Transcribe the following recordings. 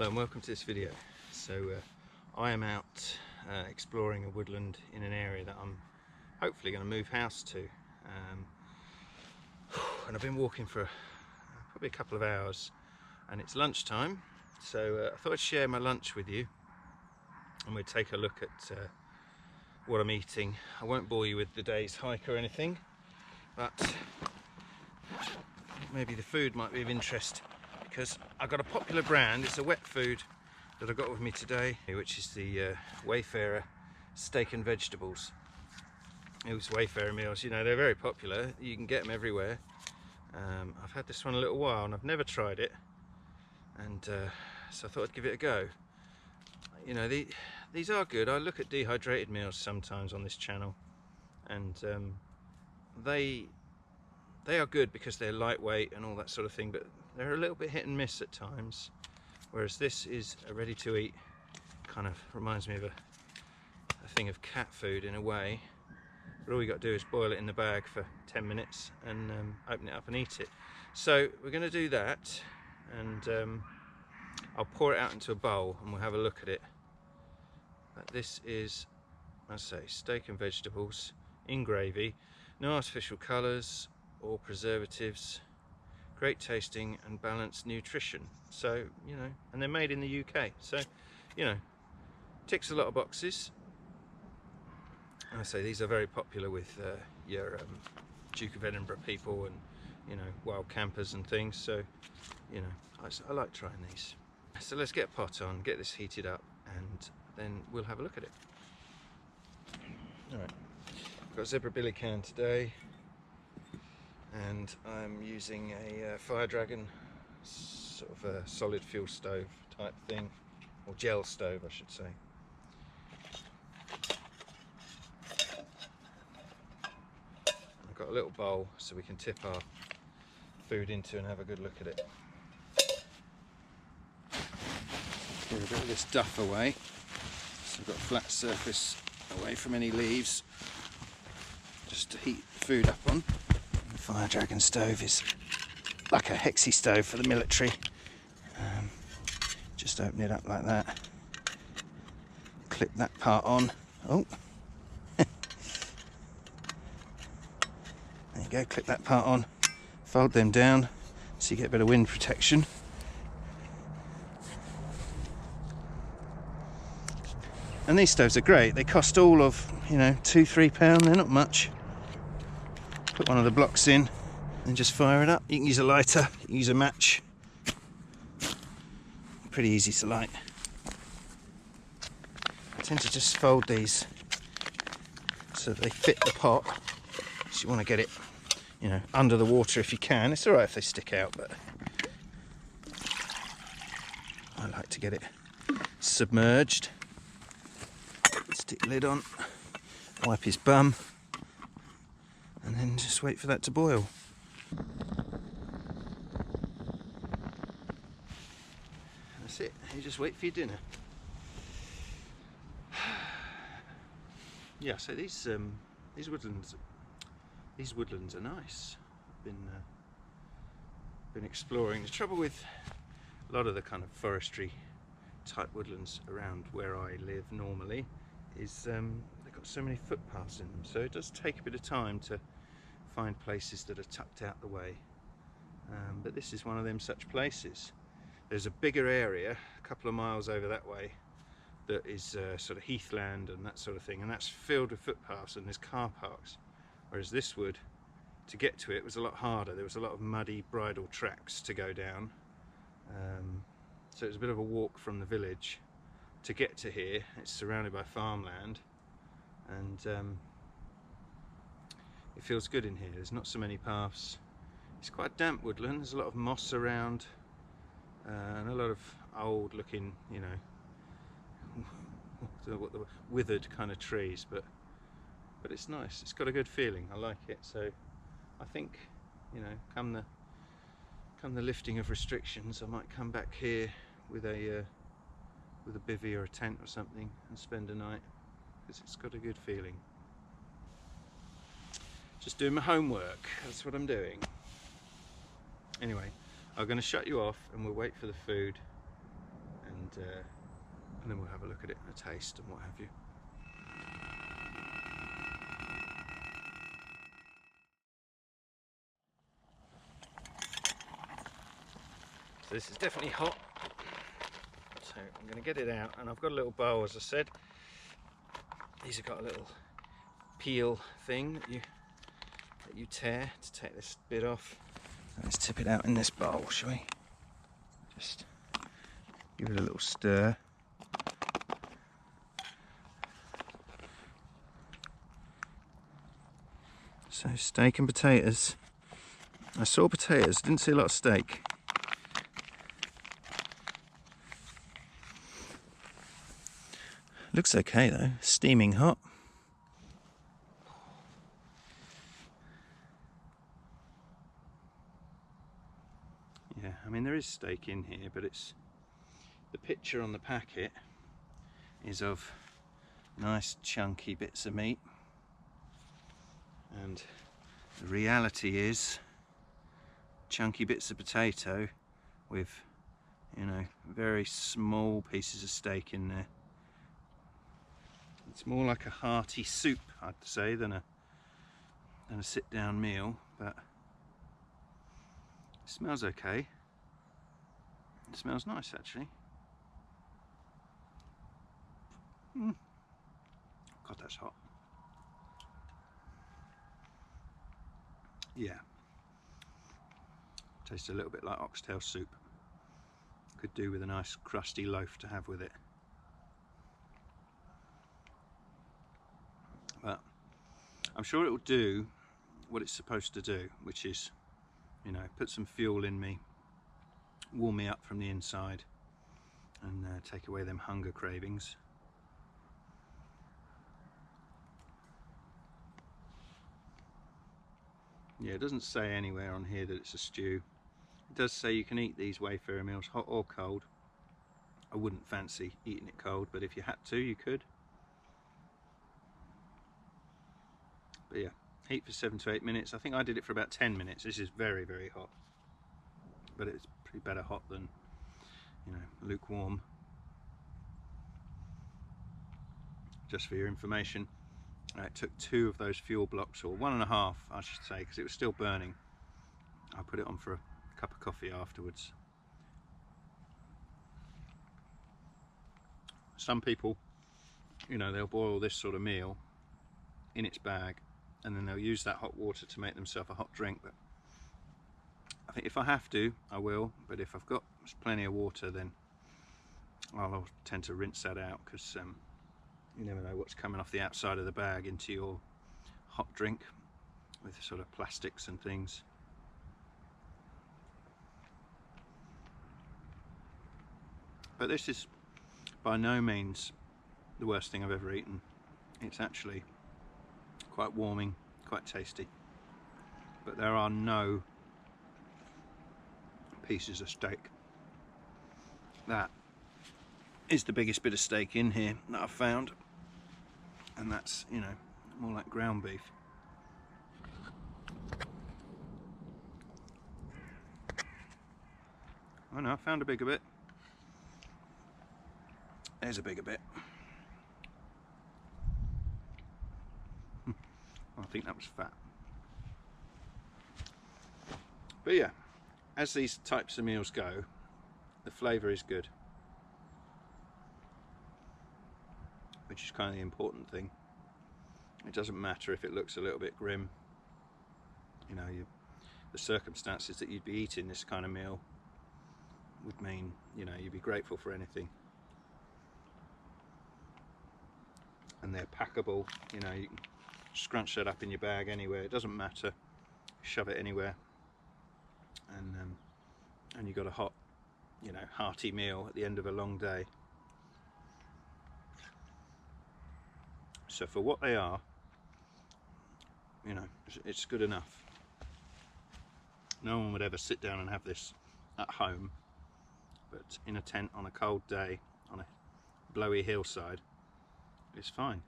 Hello and welcome to this video. So I am out exploring a woodland in an area that I'm hopefully going to move house to, and I've been walking for probably a couple of hours and it's lunchtime, so I thought I'd share my lunch with you and we'd take a look at what I'm eating. I won't bore you with the day's hike or anything, but maybe the food might be of interest, because I've got a popular brand. It's a wet food that I got with me today, which is the Wayfayrer steak and vegetables. Those Wayfayrer meals, you know, they're very popular. You can get them everywhere. I've had this one a little while and I've never tried it, and so I thought I'd give it a go. You know, these are good. I look at dehydrated meals sometimes on this channel, and they are good because they're lightweight and all that sort of thing, but they're a little bit hit and miss at times, whereas this is a ready to eat, kind of reminds me of a thing of cat food in a way, but all you got to do is boil it in the bag for 10 minutes and open it up and eat it. So we're going to do that, and I'll pour it out into a bowl and we'll have a look at it. But this is, as I say, steak and vegetables in gravy, no artificial colours or preservatives, great tasting and balanced nutrition. So, you know, and they're made in the UK, so, you know, ticks a lot of boxes. And I say these are very popular with your Duke of Edinburgh people and, you know, wild campers and things, so, you know, I like trying these. So let's get a pot on, get this heated up, and then we'll have a look at it. Alright, I've got a zebra billy can today, and I'm using a Fire Dragon, sort of a solid fuel stove type thing, or gel stove I should say. I've got a little bowl so we can tip our food into and have a good look at it. Clear a bit of this duff away, so I've got a flat surface away from any leaves, just to heat the food up on. The Fire Dragon stove is like a hexy stove for the military. Just open it up like that, clip that part on. Oh, there you go, clip that part on, fold them down so you get a bit of wind protection. And these stoves are great. They cost all of, you know, £2–3. They're not much. Put one of the blocks in and just fire it up. You can use a lighter, you can use a match. Pretty easy to light. I tend to just fold these so that they fit the pot. So you want to get it, you know, under the water if you can. It's alright if they stick out, but I like to get it submerged. Stick the lid on, wipe his bum, and then just wait for that to boil. That's it, you just wait for your dinner. Yeah, so these woodlands are nice. Been exploring. The trouble with a lot of the kind of forestry type woodlands around where I live normally is they've got so many footpaths in them, so it does take a bit of time to find places that are tucked out the way, but this is one of them such places. There's a bigger area a couple of miles over that way that is sort of heathland and that sort of thing, and that's filled with footpaths and there's car parks, whereas this wood, to get to it was a lot harder. There was a lot of muddy bridle tracks to go down, so it was a bit of a walk from the village to get to here. It's surrounded by farmland, and it feels good in here. There's not so many paths. It's quite a damp woodland. There's a lot of moss around, and a lot of old looking, you know, what the withered kind of trees, but it's nice. It's got a good feeling. I like it. So I think, you know, come the lifting of restrictions, I might come back here with a bivvy or a tent or something and spend a night, because it's got a good feeling. Just doing my homework, that's what I'm doing. Anyway, I'm going to shut you off and we'll wait for the food, and then we'll have a look at it and a taste and what have you. So this is definitely hot. So I'm going to get it out, and I've got a little bowl, as I said. These have got a little peel thing that you tear to take this bit off. Let's tip it out in this bowl, shall we? Just give it a little stir. So steak and potatoes. I saw potatoes, didn't see a lot of steak. Looks okay though, steaming hot. Yeah, I mean there is steak in here, but it's the picture on the packet is of nice chunky bits of meat, and the reality is chunky bits of potato with, you know, very small pieces of steak in there. It's more like a hearty soup, I'd say, than a sit-down meal, but it smells okay. It smells nice, actually. God, that's hot. Yeah. Tastes a little bit like oxtail soup. Could do with a nice crusty loaf to have with it. But I'm sure it will do what it's supposed to do, which is, you know, put some fuel in me, warm me up from the inside, and take away them hunger cravings. Yeah, it doesn't say anywhere on here that it's a stew. It does say you can eat these Wayfayrer meals hot or cold. I wouldn't fancy eating it cold, but if you had to, you could. But yeah, heat for 7 to 8 minutes. I think I did it for about 10 minutes. This is very, very hot. But it's pretty better hot than, you know, lukewarm. Just for your information, it took 2 of those fuel blocks, or 1.5 I should say, because it was still burning. I put it on for a cup of coffee afterwards. Some people, you know, they'll boil this sort of meal in its bag, and then they'll use that hot water to make themselves a hot drink. But I think if I have to, I will. But if I've got plenty of water, then I'll tend to rinse that out, because you never know what's coming off the outside of the bag into your hot drink with sort of plastics and things. But this is by no means the worst thing I've ever eaten. It's actually quite warming, quite tasty. But there are no pieces of steak. That is the biggest bit of steak in here that I've found, and that's, you know, more like ground beef. Oh no, I found a bigger bit. There's a bigger bit. I think that was fat. But yeah, as these types of meals go, the flavour is good, which is kind of the important thing. It doesn't matter if it looks a little bit grim. You know, the circumstances that you'd be eating this kind of meal would mean, you know, you'd be grateful for anything. And they're packable, you know, you can scrunch that up in your bag anywhere, it doesn't matter, shove it anywhere, and you've got a hot, you know, hearty meal at the end of a long day. So for what they are, you know, it's good enough. No one would ever sit down and have this at home, but in a tent on a cold day on a blowy hillside, it's fine.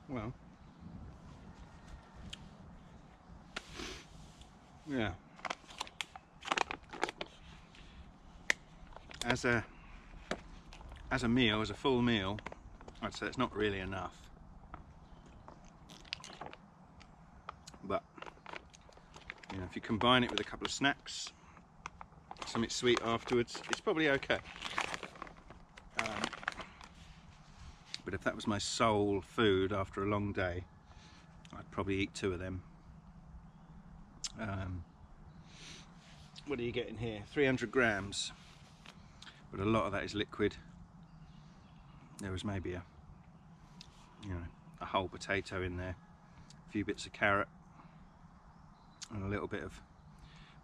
Well, Yeah. As a meal, as a full meal, I'd say it's not really enough. But you know, if you combine it with a couple of snacks, something sweet afterwards, it's probably okay. But if that was my sole food after a long day, I'd probably eat 2 of them. What are you getting here? 300 grams, but a lot of that is liquid. There was maybe a whole potato in there, a few bits of carrot, and a little bit of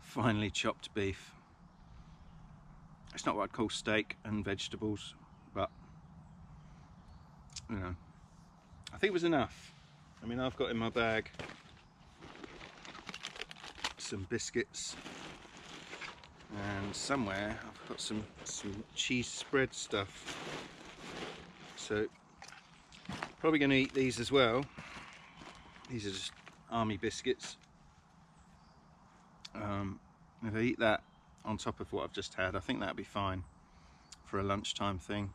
finely chopped beef. It's not what I'd call steak and vegetables, but you know, I think it was enough. I mean, I've got in my bag some biscuits, and somewhere I've got some cheese spread stuff, so probably going to eat these as well. These are just army biscuits. If I eat that on top of what I've just had, I think that'd be fine for a lunchtime thing.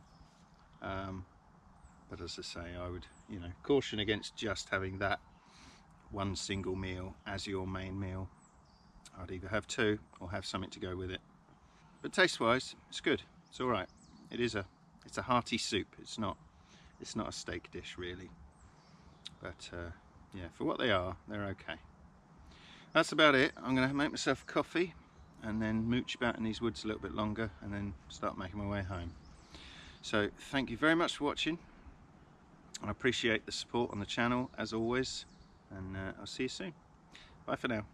But as I say, I would, caution against just having that one single meal as your main meal. I'd either have 2 or have something to go with it. But taste-wise, it's good. It's all right. It's a hearty soup. It's not a steak dish really. But yeah, for what they are, they're okay. That's about it. I'm going to make myself a coffee and then mooch about in these woods a little bit longer and then start making my way home. So thank you very much for watching. I appreciate the support on the channel as always, and I'll see you soon. Bye for now.